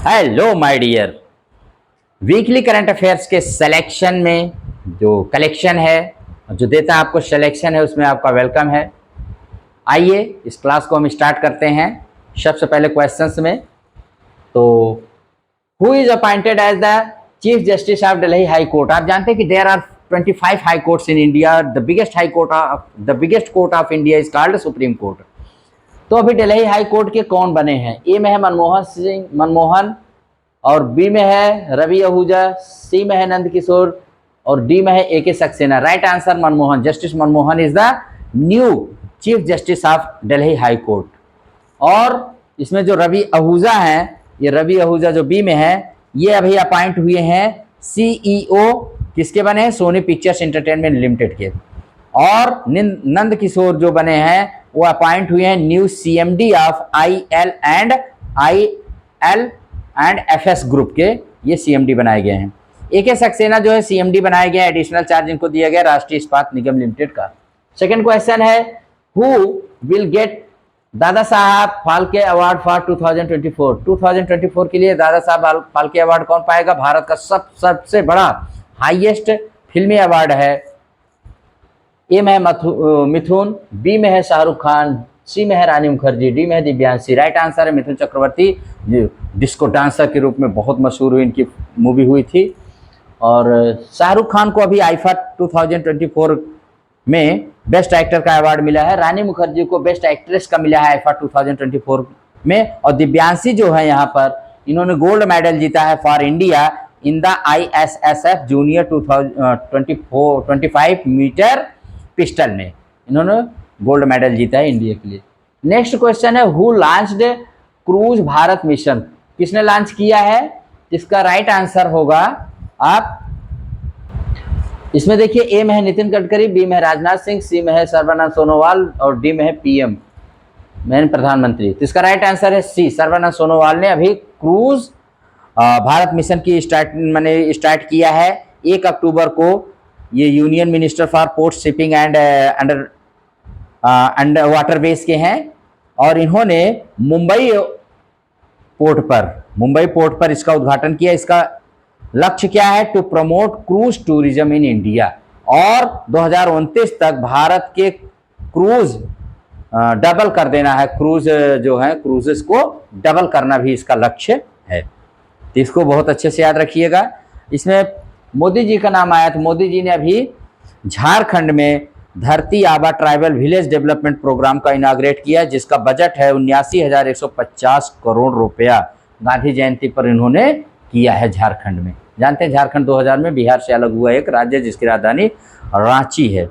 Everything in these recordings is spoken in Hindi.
Hello my dear. Weekly current affairs के सिलेक्शन में जो कलेक्शन है, जो देता है आपको सिलेक्शन है, उसमें आपका वेलकम है। आइए इस क्लास को हम स्टार्ट करते हैं। सबसे पहले क्वेश्चंस में तो who is appointed as the chief justice of Delhi high court. आप जानते हैं कि there are 25 high courts in India. The biggest court of India is called supreme court. तो अभी दिल्ली हाई कोर्ट के कौन बने हैं? ए में है मनमोहन, और बी में है रवि आहूजा, सी में है नंद किशोर, और डी में है ए के Saxena. Right answer Manmohan. Justice Manmohan is the new chief justice of Delhi high court. और इसमें जो रवि आहूजा हैं, ये रवि आहूजा जो बी में है, ये अभी अपॉइंट हुए हैं सीईओ। किसके बने हैं? सोनी पिक्चर्स एंटरटेनमेंट लिमिटेड के। और नंद किशोर जो बने हैं वो अपॉइंट हुए हैं new CMD of IL and FS group के, ये सीएमडी बनाए गए हैं। ए के सक्सेना जो है सीएमडी बनाया गया, एडिशनल चार्ज इनको दिया गया राष्ट्रीय इस्पात निगम लिमिटेड का। सेकंड क्वेश्चन है who will get Dada Saheb Phalke award for 2024। 2024 के लिए दादा साहब फाल्के अवार्ड कौन पाएगा? भारत का सबसे बड़ा हाईएस्ट फिल्मी अवार्ड है। ए में है मिथुन, बी में है शाहरुख खान, सी में है रानी मुखर्जी, डी में है दिव्यांशी। राइट आंसर है मिथुन चक्रवर्ती, जो डिस्को डांसर के रूप में बहुत मशहूर हुई, इनकी मूवी हुई थी। और शाहरुख खान को अभी आईफा 2024 में बेस्ट एक्टर का अवार्ड मिला है। रानी मुखर्जी को बेस्ट एक्ट्रेस का मिला है आईफा 2024 में। और दिव्यांशी जो है यहाँ पर, इन्होंने गोल्ड मेडल जीता है for India in the ISSF junior 25 metre pistol में, इन्होंने गोल्ड मेडल जीता है इंडिया के लिए। नेक्स्ट क्वेश्चन है who launched cruise Bharat mission. किसने लॉन्च किया है? इसका राइट आंसर होगा, आप इसमें देखिए, ए में है नितिन गडकरी, बी में है राजनाथ सिंह, सी में है सर्बानंद सोनोवाल, और डी में है पीएम मैन प्रधानमंत्री। तो इसका राइट आंसर है सी, सर्बानंद सोनोवाल ने अभी क्रूज भारत मिशन की स्टार्ट किया है 1 अक्टूबर को। ये union minister for port shipping and under waterways के हैं, और इन्होंने मुंबई पोर्ट पर इसका उद्घाटन किया। इसका लक्ष्य क्या है? To promote cruise tourism in India, और 2029 तक भारत के क्रूज डबल कर देना है। क्रूज जो है, क्रूजेस को डबल करना भी इसका लक्ष्य है। तो इसको बहुत अच्छे से याद रखिएगा। इसमें मोदी जी का नाम आया, तो मोदी जी ने अभी झारखंड में धरती आबा ट्राइबल विलेज डेवलपमेंट प्रोग्राम का इनाग्रेट किया, जिसका बजट है 79,150 करोड़ रुपया। गांधी जयंती पर इन्होंने किया है झारखंड में। जानते हैं झारखंड 2000 में बिहार से अलग हुआ एक राज्य, जिसकी राजधानी रांची है।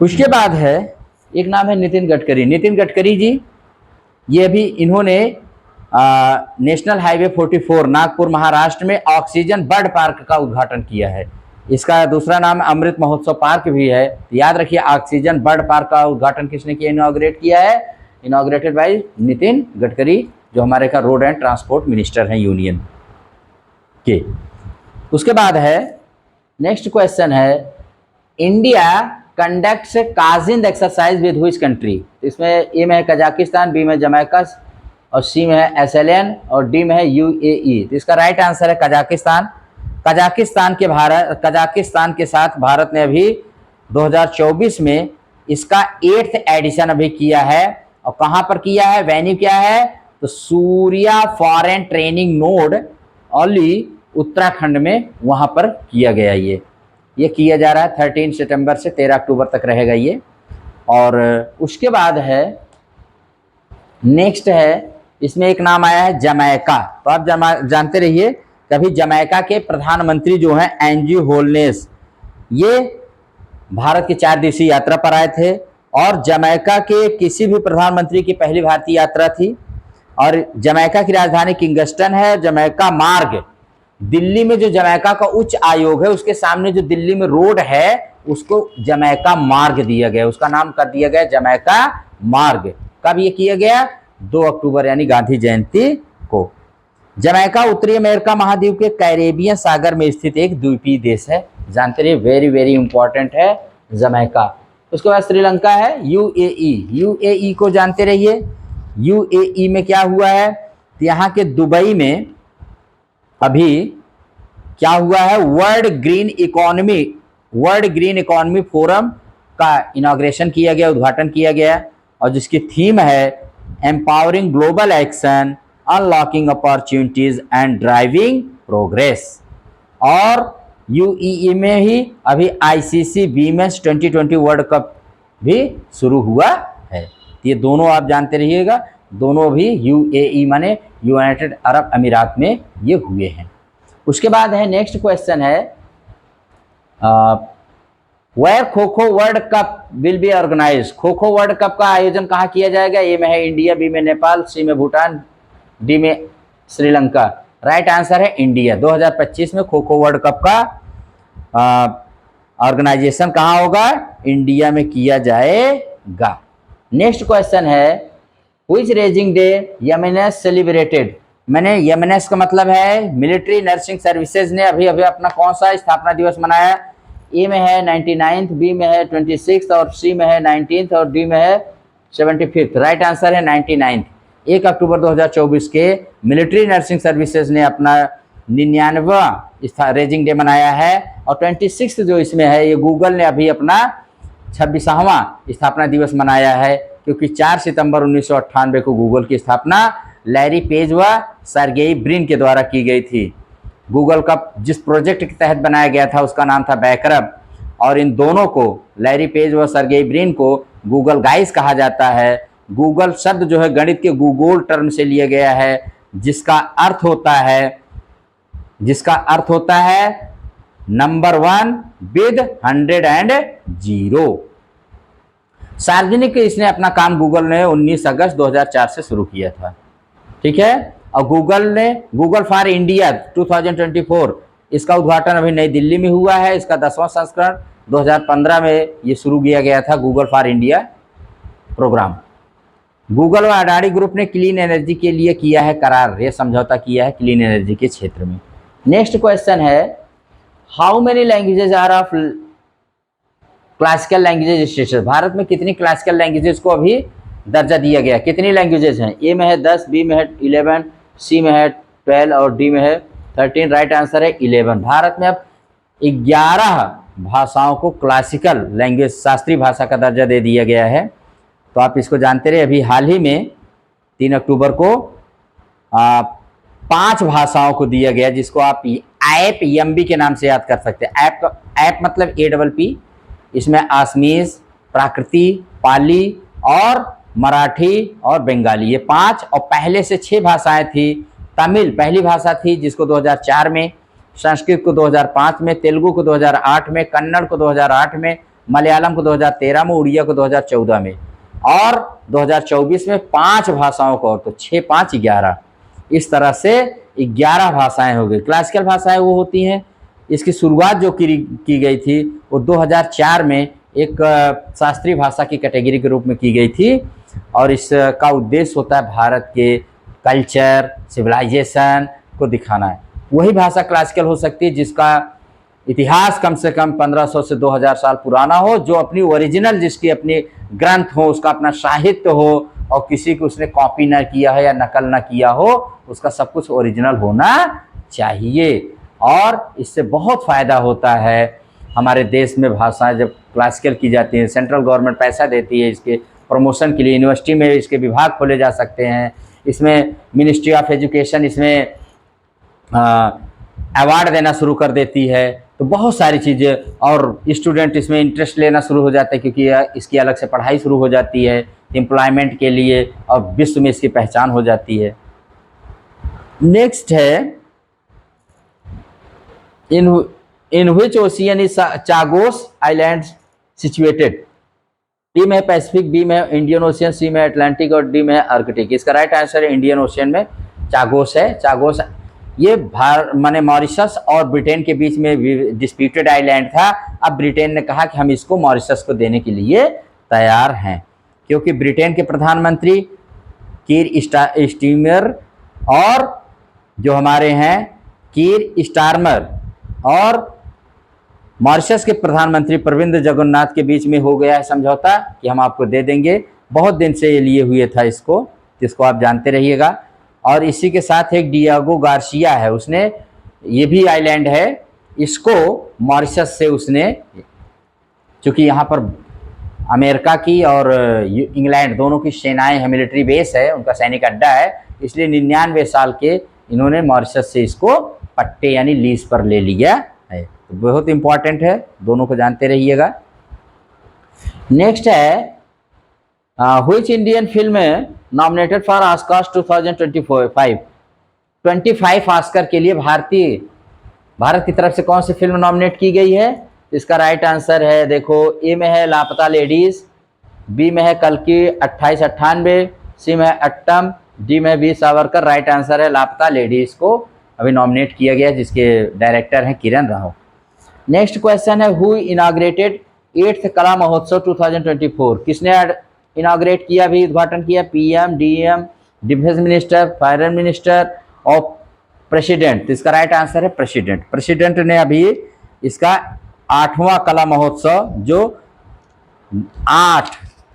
उसके बाद है एक नाम है नितिन गडकरी। नितिन गडकरी जी, ये भी इन्होंने नेशनल हाईवे 44 नागपुर महाराष्ट्र में ऑक्सीजन बर्ड पार्क का उद्घाटन किया है। इसका दूसरा नाम अमृत महोत्सव पार्क भी है। तो याद रखिए, ऑक्सीजन बर्ड पार्क का उद्घाटन किसने किया? इनॉग्रेट किया है, इनॉग्रेटेड बाय नितिन गडकरी, जो हमारे का रोड एंड ट्रांसपोर्ट मिनिस्टर हैं यूनियन के। उसके बाद है नेक्स्ट क्वेश्चन है India conducts Kazind exercise with which country. इसमें ए में है कजाकिस्तान, बी में जमैका, और सी में है एसएलएन, और डी में है यूएई। तो इसका राइट आंसर है कजाकिस्तान। कजाकिस्तान के साथ भारत ने अभी 2024 में इसका 8th एडिशन अभी किया है। और कहाँ पर किया है? वेन्यू क्या है? तो Surya foreign training node only Uttarakhand में, वहाँ पर किया गया। ये किया जा रहा है 13 सितंबर से 13 अक्टूबर तक रहेगा ये। और उसके बाद है नेक्स्ट है, इसमें एक नाम आया है जमैका। तो आप जानते रहिए, कभी जमैका के प्रधानमंत्री जो हैं एंड्रयू होलनेस, ये भारत की 4 दिवसीय यात्रा पर आए थे, और जमैका के किसी भी प्रधानमंत्री की पहली भारतीय यात्रा थी। और जमैका की राजधानी किंगस्टन है। जमैका मार्ग, दिल्ली में जो जमैका का उच्च आयोग है, उसके सामने जो दिल्ली में रोड है, उसको जमैका मार्ग दिया गया, उसका नाम कर दिया गया जमैका मार्ग। कब ये किया गया? 2 अक्टूबर यानी गांधी जयंती को। जमैका उत्तरी अमेरिका महाद्वीप के कैरेबियन सागर में स्थित एक द्वीपीय देश है। जानते रहिए, वेरी वेरी इंपॉर्टेंट है जमैका। उसके बाद श्रीलंका है यूएई। यूएई को जानते रहिए, यूएई में क्या हुआ है? तो यहाँ के दुबई में अभी क्या हुआ है, वर्ल्ड ग्रीन इकोनॉमी फोरम का इनॉग्रेशन किया गया, उद्घाटन किया गया, और जिसकी थीम है empowering global action, unlocking opportunities and driving progress. और यूएई में ही अभी आईसीसी वीमेंस 2020 वर्ल्ड कप भी शुरू हुआ है। ये दोनों आप जानते रहिएगा, दोनों भी यूएई माने यूनाइटेड अरब अमीरात में ये हुए हैं। उसके बाद है नेक्स्ट क्वेश्चन है, where kho kho world cup will be organize. Kho kho world cup का आयोजन कहाँ किया जाएगा? ए में है इंडिया, बी में नेपाल, सी में भूटान, डी में श्रीलंका। राइट आंसर है इंडिया। 2025 में खो खो वर्ल्ड कप का ऑर्गेनाइजेशन कहाँ होगा? इंडिया में किया जाएगा। नेक्स्ट क्वेश्चन है, व्हिच रेजिंग डे यमनेस सेलिब्रेटेड। मैंने यमनेस का मतलब है मिलिट्री नर्सिंग सर्विसेज ने अभी अभी अपना कौन सा स्थापना दिवस मनाया? ए में है 99th, बी में है 26th, और सी में है 19th, और डी में है 75th। राइट आंसर है 99th। 1 अक्टूबर 2024 के मिलिट्री नर्सिंग सर्विसेज ने अपना 99वां रेजिंग डे मनाया है। और 26th जो इसमें है, ये गूगल ने अभी अपना 26वां स्थापना दिवस मनाया है, क्योंकि 4 सितंबर 1998 को गूगल की स्थापना लैरी पेज व सर्गेई ब्रिन के द्वारा की गई थी। गूगल का जिस प्रोजेक्ट के तहत बनाया गया था उसका नाम था बैकरब, और इन दोनों को, लैरी पेज व सर्गेई ब्रिन को, गूगल गाइस कहा जाता है। गूगल शब्द जो है गणित के गूगल टर्म से लिया गया है, जिसका अर्थ होता है नंबर 1 विद 100 एंड 0। सार्वजनिक इसने अपना काम गूगल ने 19 अगस्त 2004 से शुरू किया था। ठीक है। और गूगल फॉर इंडिया 2024, इसका उद्घाटन अभी नई दिल्ली में हुआ है। इसका 10वां संस्करण 2015 में ये शुरू किया गया था, Google for India programme. Google व अडानी ग्रुप ने क्लीन एनर्जी के लिए किया है करार, ये समझौता किया है क्लीन एनर्जी के क्षेत्र में। नेक्स्ट क्वेश्चन है, how many languages are of classical languages status. Bharat में कितनी क्लासिकल लैंग्वेजेज को अभी दर्जा दिया गया? कितनी लैंग्वेजेज हैं? ए में है 10, बी में है 11, सी में है 12, और डी में है 13। राइट आंसर है 11। भारत में अब 11 भाषाओं को क्लासिकल लैंग्वेज, शास्त्रीय भाषा का दर्जा दे दिया गया है। तो आप इसको जानते रहे, अभी हाल ही में 3 अक्टूबर को 5 भाषाओं को दिया गया, जिसको आप APP के नाम से याद कर सकते हैं। ऐप मतलब APP। इसमें आसमीज, प्राकृति, पाली और मराठी और बंगाली, ये 5, और पहले से 6 भाषाएं थी। तमिल पहली भाषा थी, जिसको 2004 में, संस्कृत को 2005 में, तेलुगु को 2008 में, कन्नड़ को 2008 में, मलयालम को 2013 में, उड़िया को 2014 में, और 2024 में 5 भाषाओं को, और तो 6, 5, 11, इस तरह से 11 भाषाएं हो गई। क्लासिकल भाषाएं वो होती हैं, इसकी शुरुआत जो की गई थी वो 2004 में एक शास्त्रीय भाषा की कैटेगरी के रूप में की गई थी, और इसका उद्देश्य होता है भारत के कल्चर, सिविलाइजेशन को दिखाना है। वही भाषा क्लासिकल हो सकती है जिसका इतिहास कम से कम 1500 से 2000 साल पुराना हो, जो अपनी ओरिजिनल, जिसकी अपनी ग्रंथ हो, उसका अपना साहित्य हो, और किसी को उसने कॉपी ना किया है या नकल ना किया हो, उसका सब कुछ ओरिजिनल होना चाहिए। और इससे बहुत फ़ायदा होता है हमारे देश में। भाषाएं जब क्लासिकल की जाती हैं, सेंट्रल गवर्नमेंट पैसा देती है इसके प्रमोशन के लिए, यूनिवर्सिटी में इसके विभाग खोले जा सकते हैं, इसमें मिनिस्ट्री ऑफ एजुकेशन इसमें अवार्ड देना शुरू कर देती है। तो बहुत सारी चीज़ें, और स्टूडेंट इसमें इंटरेस्ट लेना शुरू हो जाते हैं, क्योंकि इसकी अलग से पढ़ाई शुरू हो जाती है एम्प्लॉयमेंट के लिए, और विश्व में इसकी पहचान हो जाती है। नेक्स्ट है, in which ocean is Chagos island situated. D में पैसिफिक, बी में इंडियन ओशियन, सी में अटलांटिक, और डी में आर्कटिक। इसका राइट आंसर है इंडियन ओशियन में चागोस है। चागोस ये माने मॉरिशस और ब्रिटेन के बीच में डिस्प्यूटेड आइलैंड था। अब ब्रिटेन ने कहा कि हम इसको मॉरिशस को देने के लिए तैयार हैं, क्योंकि ब्रिटेन के प्रधानमंत्री कीर स्टारमर और जो हमारे हैं कीर स्टारमर और मॉरिशस के प्रधानमंत्री प्रविंद जगन्नाथ के बीच में हो गया है समझौता कि हम आपको दे देंगे। बहुत दिन से ये लिए हुए था इसको, जिसको आप जानते रहिएगा। और इसी के साथ एक डियागो गार्सिया है, उसने, ये भी आइलैंड है, इसको मॉरिशस से उसने, चूंकि यहाँ पर अमेरिका की और इंग्लैंड दोनों की सेनाएं हैं, मिलिट्री बेस है, उनका सैनिक अड्डा है, इसलिए 99 साल के इन्होंने मॉरिशस से इसको पट्टे यानी लीज पर ले लिया है। तो बहुत इंपॉर्टेंट है, दोनों को जानते रहिएगा। नेक्स्ट है which Indian film nominated for Oscar 2025, 25 Oscar के लिए भारत की तरफ से कौन सी फिल्म नॉमिनेट की गई है? इसका राइट आंसर है, देखो, ए में है लापता लेडीज, बी में है कल्कि 2898, सी में है अट्टम, डी में है वीर सावरकर। राइट आंसर है लापता लेडीज को अभी नॉमिनेट किया गया, जिसके डायरेक्टर हैं किरण राव। नेक्स्ट क्वेश्चन है हु इनाग्रेटेड 8th कला महोत्सव 2024, किसने इनाग्रेट किया, भी उद्घाटन किया? PM, DM, defence minister, foreign minister और प्रेसिडेंट। तो इसका राइट आंसर है प्रेसिडेंट। प्रेसिडेंट ने अभी इसका 8वां कला महोत्सव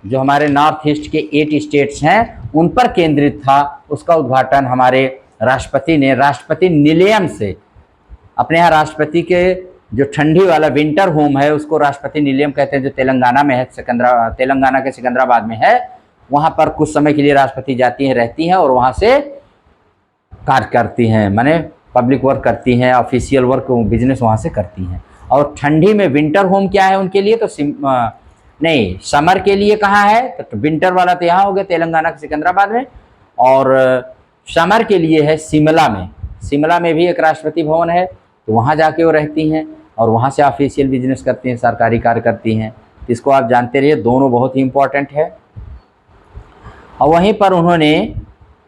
जो हमारे नॉर्थ ईस्ट के 8 स्टेट्स हैं उन पर केंद्रित था, उसका उद्घाटन हमारे राष्ट्रपति ने राष्ट्रपति निलयम से, अपने यहाँ राष्ट्रपति के जो ठंडी वाला विंटर होम है उसको राष्ट्रपति निलयम कहते हैं, जो तेलंगाना में है, तेलंगाना के सिकंदराबाद में है। वहाँ पर कुछ समय के लिए राष्ट्रपति जाती हैं, रहती हैं और वहाँ से कार्य करती हैं, माने पब्लिक वर्क करती हैं, ऑफिशियल वर्क, बिजनेस वहाँ से करती हैं। और ठंडी में विंटर होम क्या है उनके लिए? तो नहीं, समर के लिए कहाँ है? तो विंटर वाला तो यहाँ हो गया तेलंगाना के सिकंदराबाद में, और समर के लिए है शिमला में। शिमला में भी एक राष्ट्रपति भवन है, तो वहाँ जाके वो रहती हैं और वहाँ से ऑफिशियल बिजनेस करती हैं, सरकारी कार्य करती हैं। इसको आप जानते रहिए, दोनों बहुत ही इम्पोर्टेंट है। और वहीं पर उन्होंने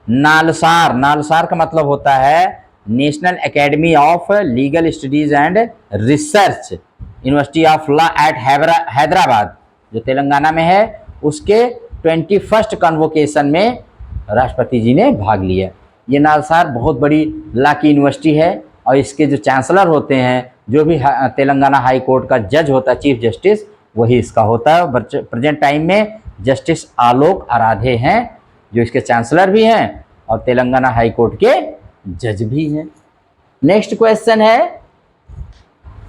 नालसार का मतलब होता है national academy of legal studies and research, university of law at Hyderabad, जो तेलंगाना में है, उसके 21st कन्वोकेशन में राष्ट्रपति जी ने भाग लिया। ये नालसार बहुत बड़ी लॉ की यूनिवर्सिटी है और इसके जो चांसलर होते हैं, जो भी तेलंगाना हाई कोर्ट का जज होता है, चीफ जस्टिस, वही इसका होता है। प्रेजेंट टाइम में जस्टिस आलोक आराधे हैं जो इसके चांसलर भी हैं और तेलंगाना हाई कोर्ट के जज भी हैं। नेक्स्ट क्वेश्चन है,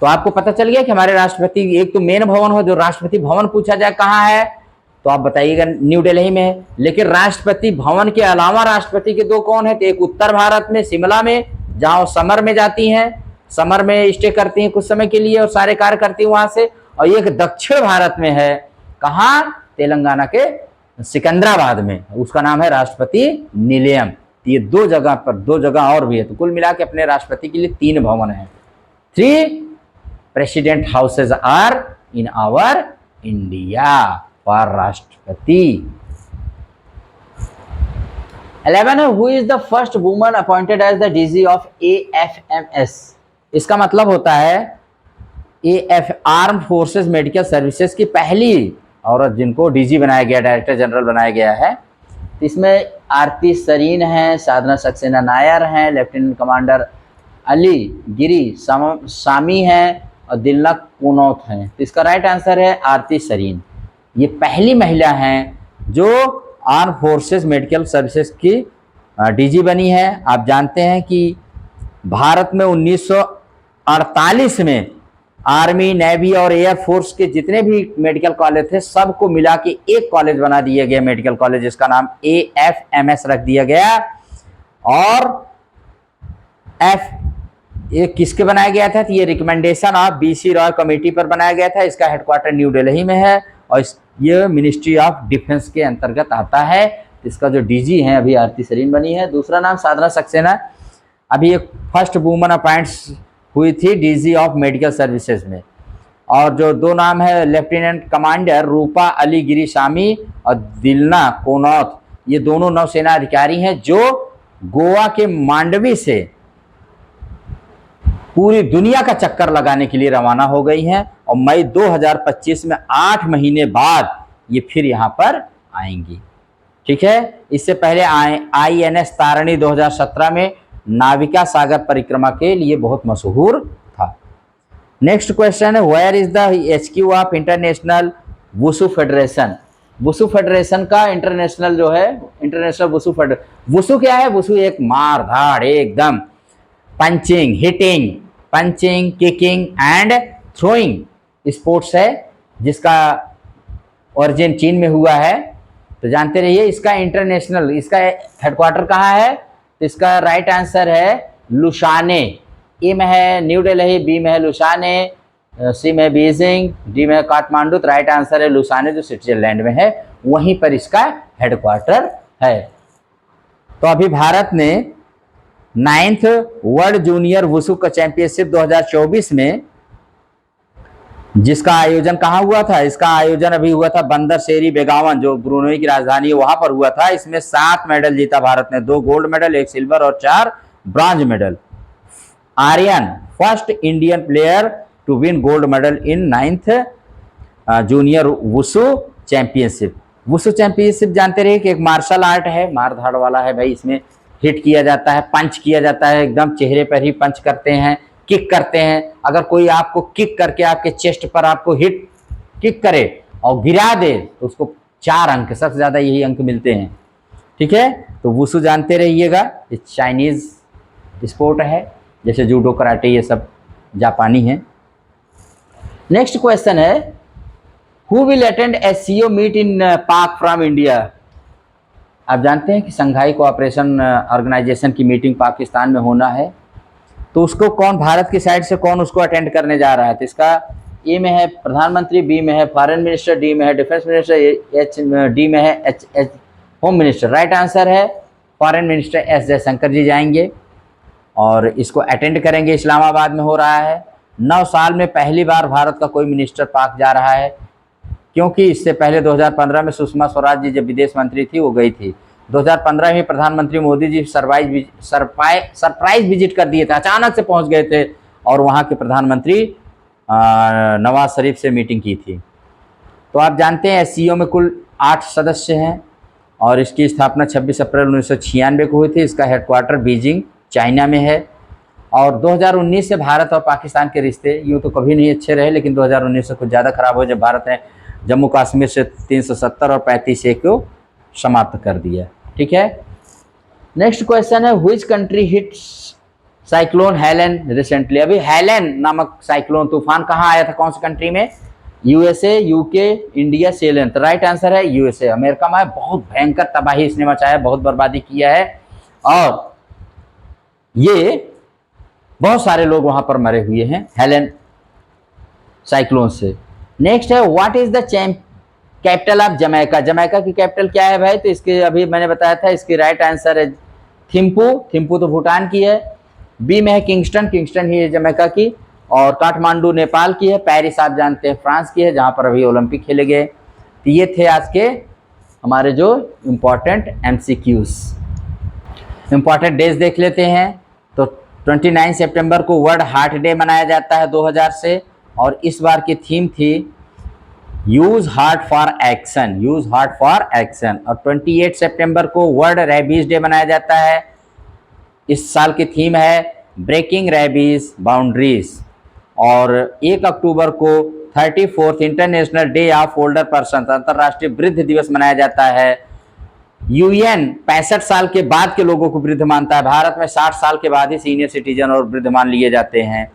तो आपको पता चल गया कि हमारे राष्ट्रपति, एक तो मेन भवन हो, जो राष्ट्रपति भवन पूछा जाए कहाँ है तो आप बताइएगा न्यू दिल्ली में है। लेकिन राष्ट्रपति भवन के अलावा राष्ट्रपति के दो कौन है? तो एक उत्तर भारत में शिमला में, जहाँ समर में जाती हैं, समर में स्टे करती हैं कुछ समय के लिए और सारे कार्य करती हैं वहां से, और एक दक्षिण भारत में है, कहाँ? तेलंगाना के सिकंदराबाद में, उसका नाम है राष्ट्रपति निलयम। ये दो जगह और भी है, तो कुल मिला के अपने राष्ट्रपति के लिए 3 भवन है। 3 president houses are in our India for Rashtrapati. 11 है who is the first woman appointed as the DG of AFMS। इसका मतलब होता है आर्म्ड फोर्सेस मेडिकल सर्विसेज की पहली औरत जिनको डीजी बनाया गया, डायरेक्टर जनरल बनाया गया है। इसमें आरती सरीन हैं, साधना सक्सेना नायर हैं, लेफ्टिनेंट कमांडर अली गिरी सामी हैं और दिलना कुनौत हैं। तो इसका राइट आंसर है आरती सरीन। ये पहली महिला हैं जो आर्म फोर्सेस मेडिकल सर्विसेज की डीजी बनी है। आप जानते हैं कि भारत में 1948 में आर्मी, नेवी और एयर फोर्स के जितने भी मेडिकल कॉलेज थे सबको मिला के एक कॉलेज बना दिया गया, मेडिकल कॉलेज, जिसका नाम AFMS रख दिया गया। और ये किसके बनाया गया था? तो ये recommendation of BC Roy committee पर बनाया गया था। इसका हेडक्वार्टर न्यू दिल्ली में है और ये मिनिस्ट्री ऑफ डिफेंस के अंतर्गत आता है। इसका जो डीजी है अभी आरती सरीन बनी है। दूसरा नाम साधना सक्सेना, अभी एक फर्स्ट वुमन अपॉइंट्स हुई थी डीजी ऑफ मेडिकल सर्विसेज में। और जो 2 नाम है लेफ्टिनेंट कमांडर रूपा अली गिरीसामी और दिलना कोनौत, ये दोनों नौसेना अधिकारी हैं जो गोवा के मांडवी से पूरी दुनिया का चक्कर लगाने के लिए रवाना हो गई हैं और मई 2025 में 8 महीने बाद ये फिर यहाँ पर आएंगी। ठीक है, इससे पहले INS तारिणी 2017 में नाविका सागर परिक्रमा के लिए बहुत मशहूर था। नेक्स्ट क्वेश्चन है where is the HQ of international wushu federation. Wushu federation का इंटरनेशनल जो है, इंटरनेशनल वुसु फेडरेशन। वुसु क्या है? वुसु एक मार धाड़ एकदम punching, hitting, punching, kicking and throwing sports है, जिसका ओरिजिन चीन में हुआ है। तो जानते रहिए इसका इंटरनेशनल, इसका हेडक्वार्टर कहाँ है? तो इसका राइट आंसर है लुशाने। ए में है न्यू दिल्ली, बी में है लुशाने, सी में बीजिंग, डी में है काठमांडू। तो राइट आंसर है लुसाने, जो स्विट्जरलैंड में है, वहीं पर इसका हेडक्वार्टर है। तो अभी भारत ने 9th वर्ल्ड जूनियर वुसु का चैंपियनशिप 2024 में, जिसका आयोजन कहाँ हुआ था? इसका आयोजन अभी हुआ था बंदर शेरी बेगावन, जो ब्रुनेई की राजधानी है, वहां पर हुआ था। इसमें 7 मेडल जीता भारत ने, 2 गोल्ड मेडल, 1 सिल्वर और 4 bronze medal. Aryan first Indian player to win gold medal in 9th junior wushu championship. Wushu championship जानते रहिए कि एक मार्शल आर्ट है, मार धाड़ वाला है भाई। इसमें हिट किया जाता है, पंच किया जाता है, एकदम चेहरे पर ही पंच करते हैं, किक करते हैं। अगर कोई आपको किक करके आपके चेस्ट पर आपको हिट किक करे और गिरा दे तो उसको 4 अंक, सबसे ज़्यादा यही अंक मिलते हैं। ठीक है, तो वुसु जानते रहिएगा, ये चाइनीज़ स्पोर्ट है, जैसे जूडो, कराटे, ये सब जापानी है। नेक्स्ट क्वेश्चन है, who will attend SCO meet in Pak from India? आप जानते हैं कि शंघाई कोऑपरेशन ऑर्गेनाइजेशन की मीटिंग पाकिस्तान में होना है, तो उसको कौन, भारत की साइड से कौन उसको अटेंड करने जा रहा है? तो इसका ए में है प्रधानमंत्री, बी में है फॉरेन मिनिस्टर, डी में है डिफेंस मिनिस्टर, डी में है होम मिनिस्टर। राइट आंसर है फॉरेन मिनिस्टर एस जयशंकर जी जाएंगे और इसको अटेंड करेंगे। इस्लामाबाद में हो रहा है। 9 साल में पहली बार भारत का कोई मिनिस्टर पाक जा रहा है, क्योंकि इससे पहले 2015 में सुषमा स्वराज जी जब विदेश मंत्री थी वो गई थी। 2015 में प्रधानमंत्री मोदी जी सरप्राइज विजिट कर दिए थे, अचानक से पहुंच गए थे और वहां के प्रधानमंत्री नवाज शरीफ से मीटिंग की थी। तो आप जानते हैं SCO में कुल 8 सदस्य हैं और इसकी स्थापना 26 अप्रैल 1996 को हुई थी। इसका हेडक्वार्टर बीजिंग चाइना में है। और 2019 से भारत और पाकिस्तान के रिश्ते यूँ तो कभी नहीं अच्छे रहे, लेकिन 2019 से कुछ ज़्यादा खराब हुए जब भारत ने जम्मू कश्मीर से 370 और 35A को समाप्त कर दिया। ठीक है, नेक्स्ट क्वेश्चन है, which country hit cyclone Helen recently? अभी हेलेन नामक साइक्लोन तूफान कहाँ आया था, कौन सी कंट्री में? USA, UK, India, Sri Lanka. तो राइट आंसर है USA, अमेरिका में। बहुत भयंकर तबाही इसने मचाया, बहुत बर्बादी किया है और ये बहुत सारे लोग वहां पर मरे हुए हैं हेलेन साइक्लोन से। नेक्स्ट है, what is the capital of Jamaica? Jamaica की कैपिटल क्या है भाई? तो इसके अभी मैंने बताया था, इसकी राइट आंसर है थिम्पू। थिम्पू तो भूटान की है। बी में है किंगस्टन, किंगस्टन ही है जमैका की। और काठमांडू नेपाल की है। पेरिस आप जानते हैं फ्रांस की है, जहां पर अभी ओलंपिक खेले गए। तो ये थे आज के हमारे जो इम्पोर्टेंट MCQs। इम्पॉर्टेंट डेज देख लेते हैं। तो 29 सितंबर को वर्ल्ड हार्ट डे मनाया जाता है 2000 से, और इस बार की थीम थी use heart for action, use heart for action. और 28 सितंबर को वर्ल्ड रेबीज डे मनाया जाता है। इस साल की थीम है ब्रेकिंग रेबीज बाउंड्रीज। और 1 अक्टूबर को 34th international day of older person, अंतर्राष्ट्रीय वृद्ध दिवस मनाया जाता है। UN 65 साल के बाद के लोगों को वृद्ध मानता है। भारत में 60 साल के बाद ही सीनियर सिटीजन और वृद्ध मान लिए जाते हैं।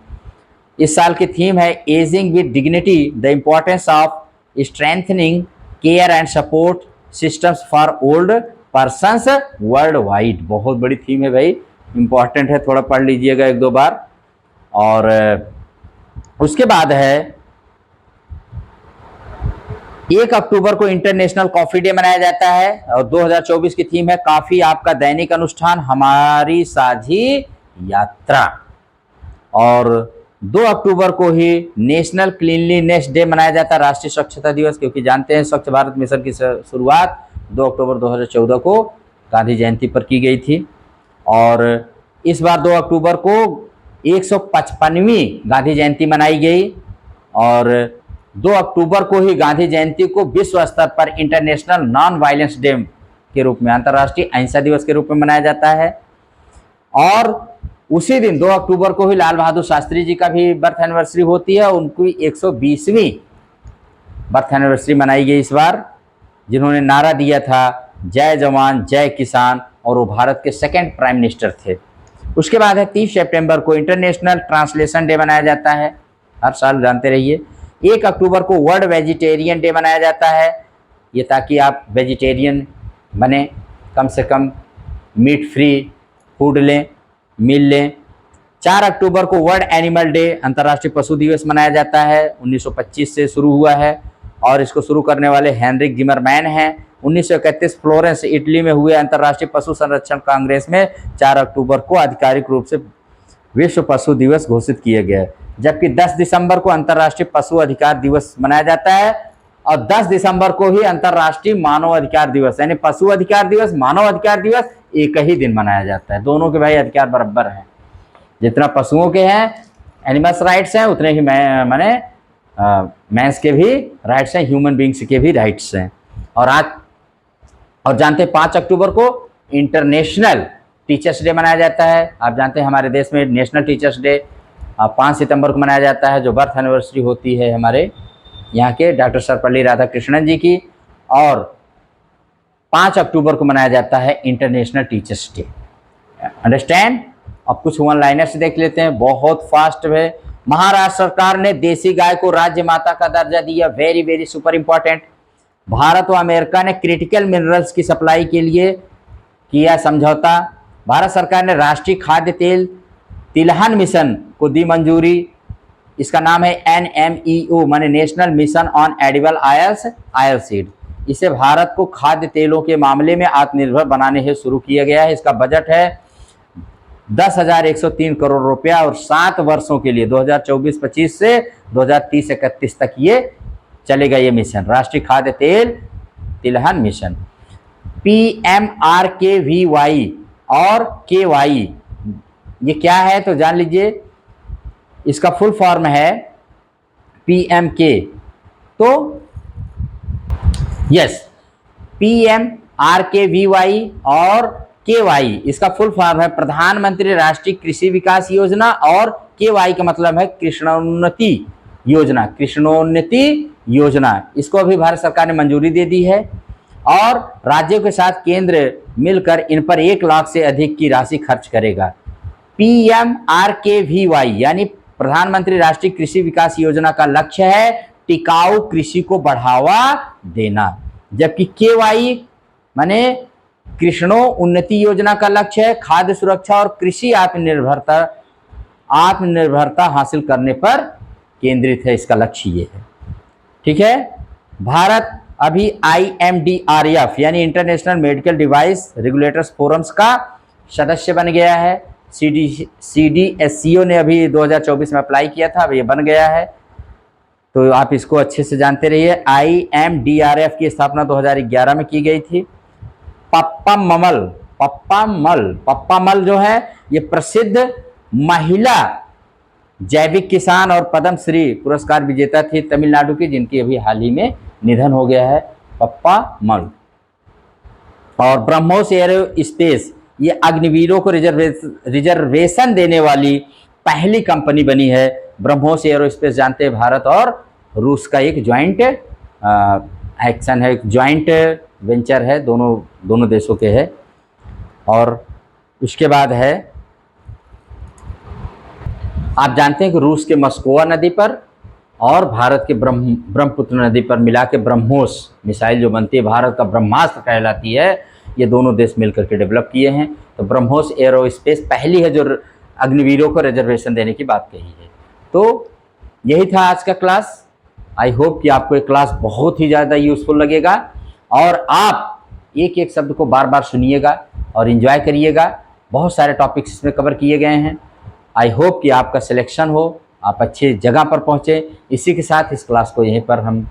इस साल की थीम है ageing with dignity, the importance of strengthening care and support systems for old persons world wide. बहुत बड़ी थीम है भाई, इंपॉर्टेंट है, थोड़ा पढ़ लीजिएगा 1-2 बार। और उसके बाद है 1 अक्टूबर को इंटरनेशनल कॉफी डे मनाया जाता है। और 2024 की थीम है कॉफी आपका दैनिक अनुष्ठान, हमारी साझी यात्रा। और 2 अक्टूबर को ही नेशनल क्लीनलीनेस डे मनाया जाता है, राष्ट्रीय स्वच्छता दिवस, क्योंकि जानते हैं स्वच्छ भारत मिशन की शुरुआत 2 अक्टूबर 2014 को गांधी जयंती पर की गई थी। और इस बार 2 अक्टूबर को 155वीं गांधी जयंती मनाई गई। और 2 अक्टूबर को ही गांधी जयंती को विश्व स्तर पर इंटरनेशनल नॉन वायलेंस डे के रूप में, अंतर्राष्ट्रीय अहिंसा दिवस के रूप में मनाया जाता है। और उसी दिन 2 अक्टूबर को ही लाल बहादुर शास्त्री जी का भी बर्थ एनिवर्सरी होती है, उनकी 120वीं बर्थ एनिवर्सरी मनाई गई इस बार। जिन्होंने नारा दिया था जय जवान जय किसान, और वो भारत के सेकंड प्राइम मिनिस्टर थे। उसके बाद है 30 सितंबर को इंटरनेशनल ट्रांसलेशन डे मनाया जाता है, हर साल जानते रहिए। 1 अक्टूबर को वर्ल्ड वेजिटेरियन डे मनाया जाता है, ये ताकि आप वेजिटेरियन बने, कम से कम मीट फ्री फूड लें, मील लें। 4 अक्टूबर को वर्ल्ड एनिमल डे, अंतर्राष्ट्रीय पशु दिवस मनाया जाता है, 1925 से शुरू हुआ है और इसको शुरू करने वाले हेनरिक जिमरमैन हैं। 1931 फ्लोरेंस इटली में हुए अंतर्राष्ट्रीय पशु संरक्षण कांग्रेस में 4 अक्टूबर को आधिकारिक रूप से विश्व पशु दिवस घोषित किया गया है, जबकि 10 दिसंबर को अंतर्राष्ट्रीय पशु अधिकार दिवस मनाया जाता है और 10 दिसंबर को ही अंतर्राष्ट्रीय मानव अधिकार दिवस, यानी पशु अधिकार दिवस, मानव अधिकार दिवस एक ही दिन मनाया जाता है। दोनों के भाई अधिकार बराबर हैं, जितना पशुओं के हैं एनिमल्स राइट्स हैं, उतने ही माने मैंस के भी राइट्स हैं, ह्यूमन बींग्स के भी राइट्स हैं। और जानते हैं 5 अक्टूबर को इंटरनेशनल टीचर्स डे मनाया जाता है। आप जानते हैं हमारे देश में नेशनल टीचर्स डे 5 सितंबर को मनाया जाता है, जो बर्थ एनिवर्सरी होती है हमारे यहाँ के डॉक्टर सर्वपल्ली राधाकृष्णन जी की, और 5 अक्टूबर को मनाया जाता है इंटरनेशनल टीचर्स डे। अंडरस्टैंड। अब कुछ वन लाइनर्स देख लेते हैं, बहुत फास्ट है। महाराष्ट्र सरकार ने देसी गाय को राज्य माता का दर्जा दिया, very very super important. Bharat व अमेरिका ने क्रिटिकल मिनरल्स की सप्लाई के लिए किया समझौता। भारत सरकार ने राष्ट्रीय खाद्य तेल तिलहन मिशन को दी मंजूरी, इसका नाम है NMEO माने national mission on edible oils, oil seed. इसे भारत को खाद्य तेलों के मामले में आत्मनिर्भर बनाने हेतु शुरू किया गया है। इसका बजट है 10,103 करोड़ रुपया और 7 वर्षों के लिए 2024-25 से 2030-31 तक ये चलेगा। ये मिशन राष्ट्रीय खाद्य तेल तिलहन मिशन। PMRKVY और KY ये क्या है तो जान लीजिए, इसका फुल फॉर्म है PMK। तो यस, PMRKVY और KY इसका फुल फॉर्म है प्रधानमंत्री राष्ट्रीय कृषि विकास योजना, और KY का मतलब है कृष्णोन्नति योजना। कृष्णोन्नति योजना इसको अभी भारत सरकार ने मंजूरी दे दी है, और राज्यों के साथ केंद्र मिलकर इन पर 1 लाख से अधिक की राशि खर्च करेगा। PMRKVY यानी प्रधानमंत्री राष्ट्रीय कृषि विकास योजना का लक्ष्य है टिकाऊ कृषि को बढ़ावा देना, जबकि KY माने कृष्णो उन्नति योजना का लक्ष्य है खाद्य सुरक्षा और कृषि आत्मनिर्भरता हासिल करने पर केंद्रित है। इसका लक्ष्य ये है। ठीक है। भारत अभी IMDRF यानी international medical device regulators forums का सदस्य बन गया है। CDSCO ने अभी 2024 में अप्लाई किया था, अब ये बन गया है, तो आप इसको अच्छे से जानते रहिए। IMDRF की स्थापना 2011 में की गई थी। पप्पा मल जो है ये प्रसिद्ध महिला जैविक किसान और पद्म श्री पुरस्कार विजेता थी तमिलनाडु की, जिनकी अभी हाल ही में निधन हो गया है, पप्पा मल। और ब्रह्मोस एयरोस्पेस ये अग्निवीरों को रिजर्वेशन देने वाली पहली कंपनी बनी है। ब्रह्मोस एयरोस्पेस जानते हैं भारत और रूस का एक ज्वाइंट एक्शन है, एक ज्वाइंट वेंचर है, दोनों देशों के है। और उसके बाद है, आप जानते हैं कि रूस के मस्कोवा नदी पर और भारत के ब्रह्मपुत्र नदी पर मिला के ब्रह्मोस मिसाइल जो बनती है, भारत का ब्रह्मास्त्र कहलाती है, ये दोनों देश मिलकर के डेवलप किए हैं। तो ब्रह्मोस एयरोस्पेस पहली है जो अग्निवीरों को रिजर्वेशन देने की बात कही है। तो यही था आज का क्लास। आई होप कि आपको ये क्लास बहुत ही ज़्यादा यूजफुल लगेगा और आप एक एक शब्द को बार बार सुनिएगा और एंजॉय करिएगा। बहुत सारे टॉपिक्स इसमें कवर किए गए हैं। आई होप कि आपका सिलेक्शन हो, आप अच्छी जगह पर पहुँचे। इसी के साथ इस क्लास को यहीं पर हम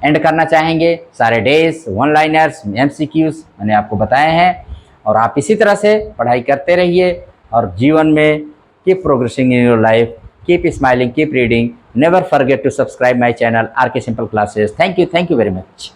एंड करना चाहेंगे। सारे डेज, वन लाइनर्स, MCQs मैंने आपको बताए हैं, और आप इसी तरह से पढ़ाई करते रहिए और जीवन में keep progressing in your life, keep smiling, keep reading, never forget to subscribe my channel RK Simple Classes। Thank you very much.